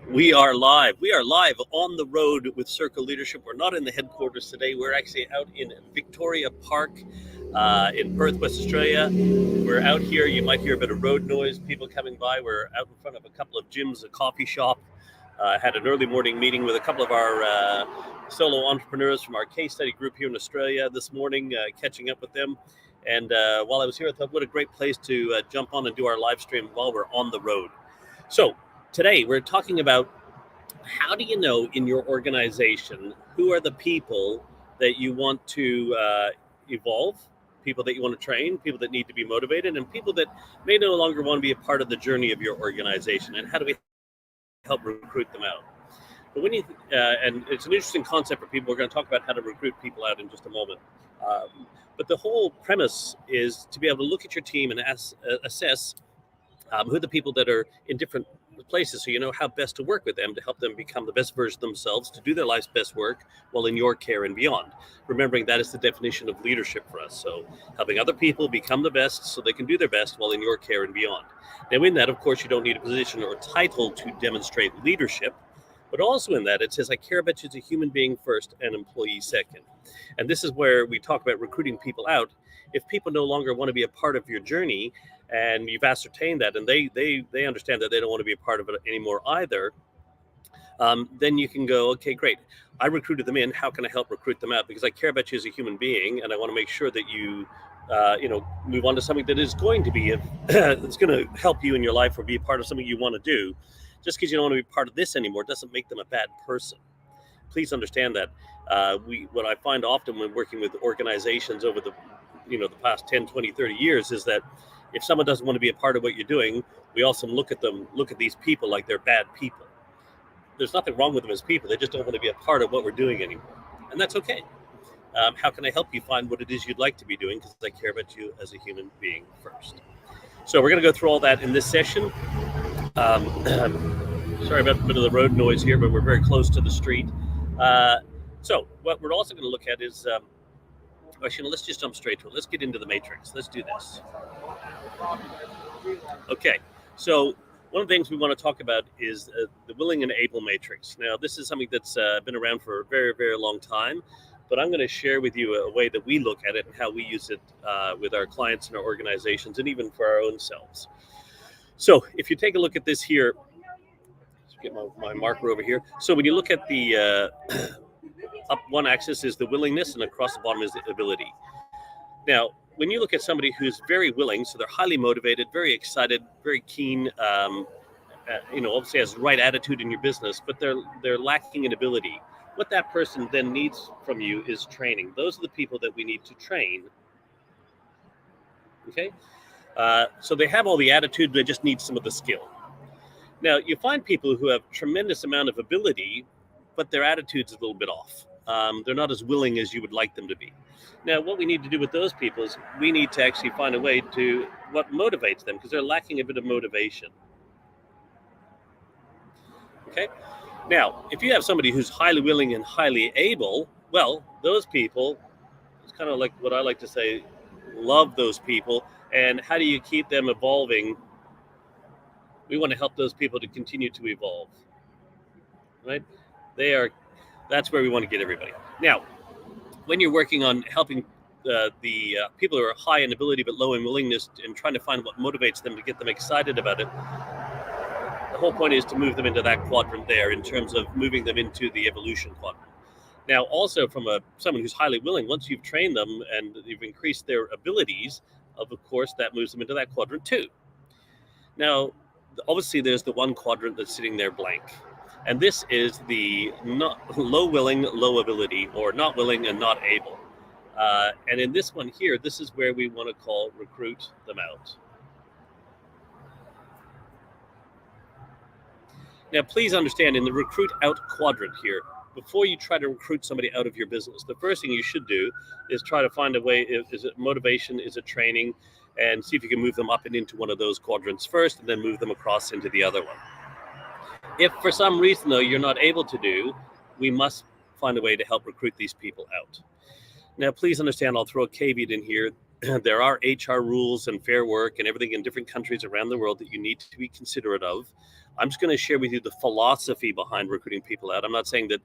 We are live. We are live on the road with Circle Leadership. We're not in the headquarters today. We're actually out in Victoria Park in Perth, West Australia. We're out here. You might hear a bit of road noise, people coming by. We're out in front of a couple of gyms, a coffee shop. Had an early morning meeting with a couple of our solo entrepreneurs from our case study group here in Australia this morning, catching up with them. And while I was here, I thought, what a great place to jump on and do our live stream while we're on the road. So today we're talking about how do you know in your organization who are the people that you want to evolve, people that you want to train, people that need to be motivated, and people that may no longer want to be a part of the journey of your organization, and how do we help recruit them out? But when you and it's an interesting concept for people. We're going to talk about how to recruit people out in just a moment. But the whole premise is to be able to look at your team and assess who are the people that are in different places, so you know how best to work with them to help them become the best version of themselves, to do their life's best work while in your care and beyond. Remembering that is the definition of leadership for us. So helping other people become the best so they can do their best while in your care and beyond. Now in that, of course, you don't need a position or a title to demonstrate leadership, but also in that it says, I care about you as a human being first and employee second. And this is where we talk about recruiting people out. If people no longer want to be a part of your journey, and you've ascertained that, and they understand that they don't want to be a part of it anymore either, then you can go, okay, great. I recruited them in. How can I help recruit them out? Because I care about you as a human being, and I want to make sure that you, move on to something that is going to be, that's going to help you in your life or be a part of something you want to do. Just because you don't want to be part of this anymore doesn't make them a bad person. Please understand that. What I find often when working with organizations over the past 10, 20, 30 years is that if someone doesn't want to be a part of what you're doing, we also look at these people like they're bad people. There's nothing wrong with them as people. They just don't want to be a part of what we're doing anymore. And that's okay. How can I help you find what it is you'd like to be doing? Because I care about you as a human being first. So we're going to go through all that in this session. Sorry about a bit of the road noise here, but we're very close to the street. So what we're also going to look at is, actually, let's just jump straight to it. Let's get into the matrix. Let's do this. Okay, so one of the things we want to talk about is the willing and able matrix. Now, this is something that's been around for a very, very long time, but I'm going to share with you a way that we look at it and how we use it with our clients and our organizations and even for our own selves. So if you take a look at this here, let's get my marker over here. So when you look at the up one axis is the willingness and across the bottom is the ability. Now, when you look at somebody who's very willing, so they're highly motivated, very excited, very keen, obviously has the right attitude in your business, but they're lacking in ability. What that person then needs from you is training. Those are the people that we need to train. Okay? So they have all the attitude, they just need some of the skill. Now, you find people who have tremendous amount of ability, but their attitude's a little bit off. They're not as willing as you would like them to be. Now, what we need to do with those people is we need to actually find a way to what motivates them, because they're lacking a bit of motivation. Okay? Now, if you have somebody who's highly willing and highly able, well, those people, it's kind of like what I like to say, love those people. And how do you keep them evolving? We want to help those people to continue to evolve, right? That's where we want to get everybody. Now, when you're working on helping the people who are high in ability but low in willingness and trying to find what motivates them to get them excited about it, the whole point is to move them into that quadrant there in terms of moving them into the evolution quadrant. Now, also from someone who's highly willing, once you've trained them and you've increased their abilities, of course, that moves them into that quadrant too. Now, obviously, there's the one quadrant that's sitting there blank. And this is the not low willing, low ability, or not willing and not able. And in this one here, this is where we want to recruit them out. Now, please understand, in the recruit out quadrant here, before you try to recruit somebody out of your business, the first thing you should do is try to find a way, is it motivation, is it training, and see if you can move them up and into one of those quadrants first, and then move them across into the other one. If for some reason, though, you're not able to do, we must find a way to help recruit these people out. Now, please understand, I'll throw a caveat in here. there are HR rules and fair work and everything in different countries around the world that you need to be considerate of. I'm just going to share with you the philosophy behind recruiting people out. I'm not saying that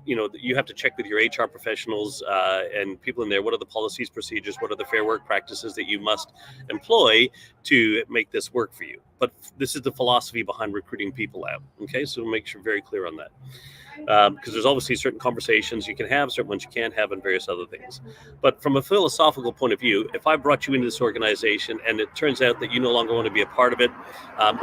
you have to check with your HR professionals and people in there. What are the policies, procedures? What are the fair work practices that you must employ to make this work for you? But this is the philosophy behind recruiting people out. Okay, so make sure very clear on that. Because there's obviously certain conversations you can have, certain ones you can't have, and various other things. But from a philosophical point of view, if I brought you into this organization and it turns out that you no longer want to be a part of it,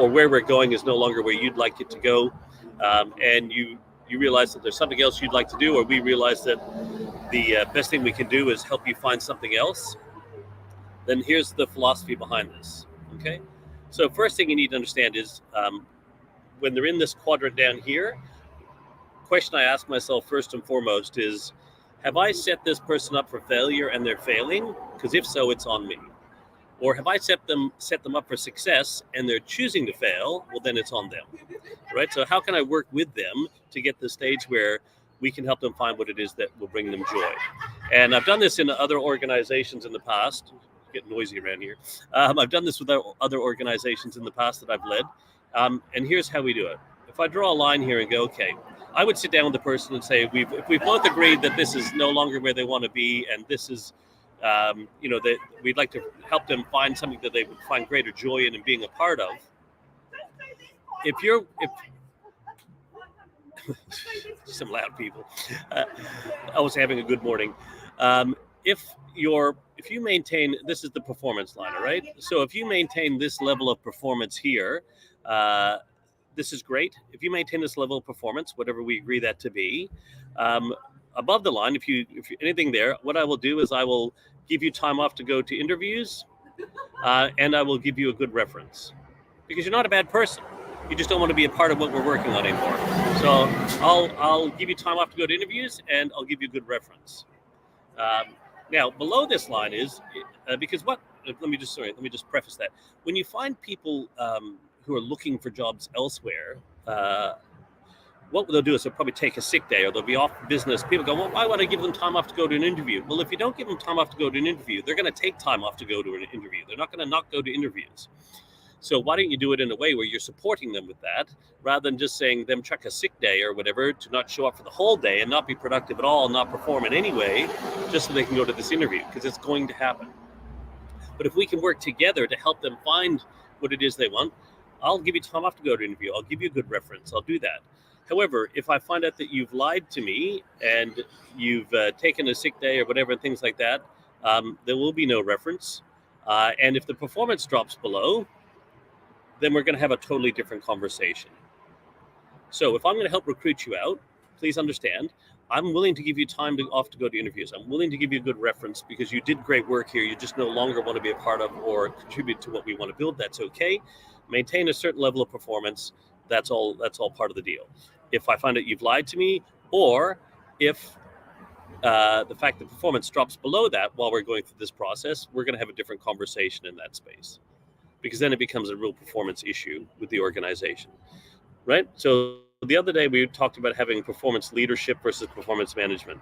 or where we're going is no longer where you'd like it to go, and you realize that there's something else you'd like to do, or we realize that the best thing we can do is help you find something else, then here's the philosophy behind this. Okay, so first thing you need to understand is when they're in this quadrant down here, question I ask myself first and foremost is, have I set this person up for failure and they're failing? Because if so, it's on me. Or have I set them up for success and they're choosing to fail? Well, then it's on them, right? So how can I work with them to get to the stage where we can help them find what it is that will bring them joy? And I've done this in other organizations in the past. It's getting noisy around here. I've done this with other organizations in the past that I've led. And here's how we do it. If I draw a line here and go, okay, I would sit down with the person and say, if we've both agreed that this is no longer where they want to be, and this is, that we'd like to help them find something that they would find greater joy in and being a part of. If some loud people, I was having a good morning. If you maintain, this is the performance line, all right? So if you maintain this level of performance here, this is great. If you maintain this level of performance, whatever we agree that to be, above the line, if you anything there, what I will do is I will give you time off to go to interviews, and I will give you a good reference, because you're not a bad person. You just don't want to be a part of what we're working on anymore. So I'll give you time off to go to interviews, and I'll give you a good reference. Now below this line is because what? Let me just preface that. When you find people who are looking for jobs elsewhere, what they'll do is they'll probably take a sick day, or they'll be off business. People go, well, why would I give them time off to go to an interview? Well, if you don't give them time off to go to an interview, they're going to take time off to go to an interview. They're not going to not go to interviews. So why don't you do it in a way where you're supporting them with that, rather than just saying them chuck a sick day or whatever to not show up for the whole day and not be productive at all, not perform in any way, just so they can go to this interview, because it's going to happen. But if we can work together to help them find what it is they want, I'll give you time off to go to an interview. I'll give you a good reference. I'll do that. However, if I find out that you've lied to me and you've taken a sick day or whatever, and things like that, there will be no reference. And if the performance drops below, then we're going to have a totally different conversation. So if I'm going to help recruit you out, please understand, I'm willing to give you time off to go to interviews. I'm willing to give you a good reference because you did great work here. You just no longer want to be a part of or contribute to what we want to build. That's okay. Maintain a certain level of performance. That's all part of the deal. If I find that you've lied to me, or if the fact that performance drops below that while we're going through this process, we're going to have a different conversation in that space, because then it becomes a real performance issue with the organization, right? So the other day we talked about having performance leadership versus performance management.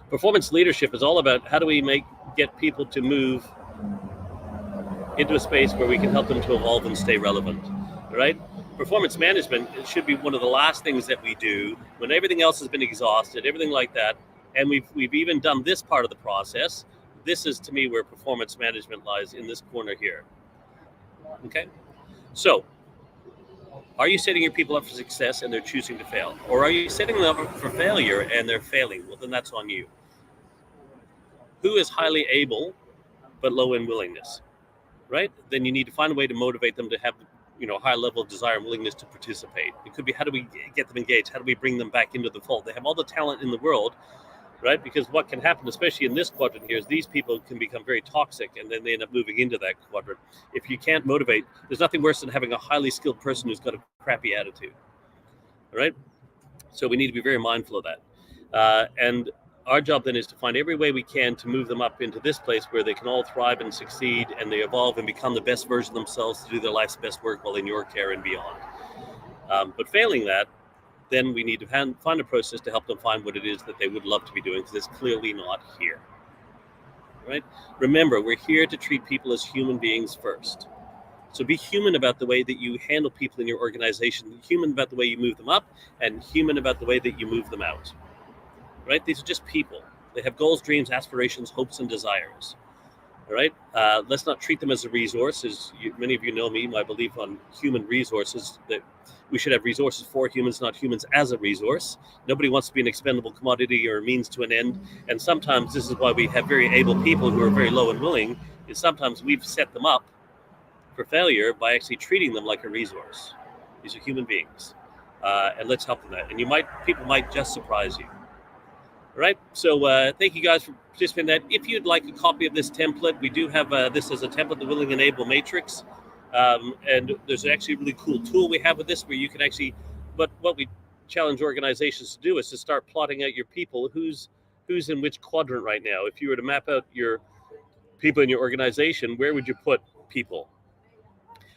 Performance leadership is all about how do we get people to move into a space where we can help them to evolve and stay relevant, right? Performance management should be one of the last things that we do when everything else has been exhausted, everything like that. And we've even done this part of the process. This is, to me, where performance management lies, in this corner here. Okay? So, are you setting your people up for success and they're choosing to fail? Or are you setting them up for failure and they're failing? Well, then that's on you. Who is highly able but low in willingness, right? Then you need to find a way to motivate them to have high level of desire and willingness to participate. It could be, how do we get them engaged? How do we bring them back into the fold? They have all the talent in the world, right? Because what can happen, especially in this quadrant here, is these people can become very toxic, and then they end up moving into that quadrant. If you can't motivate, there's nothing worse than having a highly skilled person who's got a crappy attitude, all right? So we need to be very mindful of that. And our job then is to find every way we can to move them up into this place where they can all thrive and succeed, and they evolve and become the best version of themselves to do their life's best work while in your care and beyond. But failing that, then we need to find a process to help them find what it is that they would love to be doing, because it's clearly not here. right? Remember, we're here to treat people as human beings first. So be human about the way that you handle people in your organization, human about the way you move them up, and human about the way that you move them out, right? These are just people. They have goals, dreams, aspirations, hopes, and desires. All right. Let's not treat them as a resource. Many of you know me, my belief on human resources, that we should have resources for humans, not humans as a resource. Nobody wants to be an expendable commodity or a means to an end. And sometimes this is why we have very able people who are very low and willing, is sometimes we've set them up for failure by actually treating them like a resource. These are human beings. And let's help them that. And people might just surprise you. All right. So thank you guys for participating in that. If you'd like a copy of this template, we do have this as a template, the Willing and Able Matrix. And there's actually a really cool tool we have with this where you can actually, but what we challenge organizations to do is to start plotting out your people, who's in which quadrant right now. If you were to map out your people in your organization, where would you put people?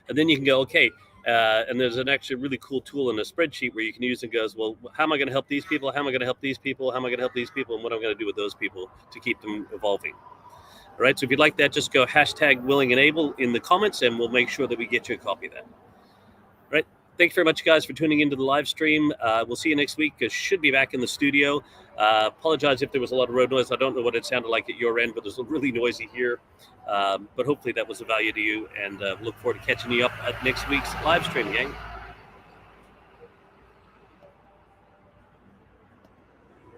And then you can go, okay, and there's an actually really cool tool in a spreadsheet where you can use and goes, well, how am I going to help these people? How am I going to help these people? How am I going to help these people? And what am I going to do with those people to keep them evolving? All right. So if you'd like that, just go #Willing and Able in the comments, and we'll make sure that we get you a copy of that. All right. Thanks very much, guys, for tuning into the live stream. We'll see you next week. I should be back in the studio. Apologize if there was a lot of road noise. I don't know what it sounded like at your end, but there's really noisy here. But hopefully that was of value to you, and look forward to catching you up at next week's live stream, gang.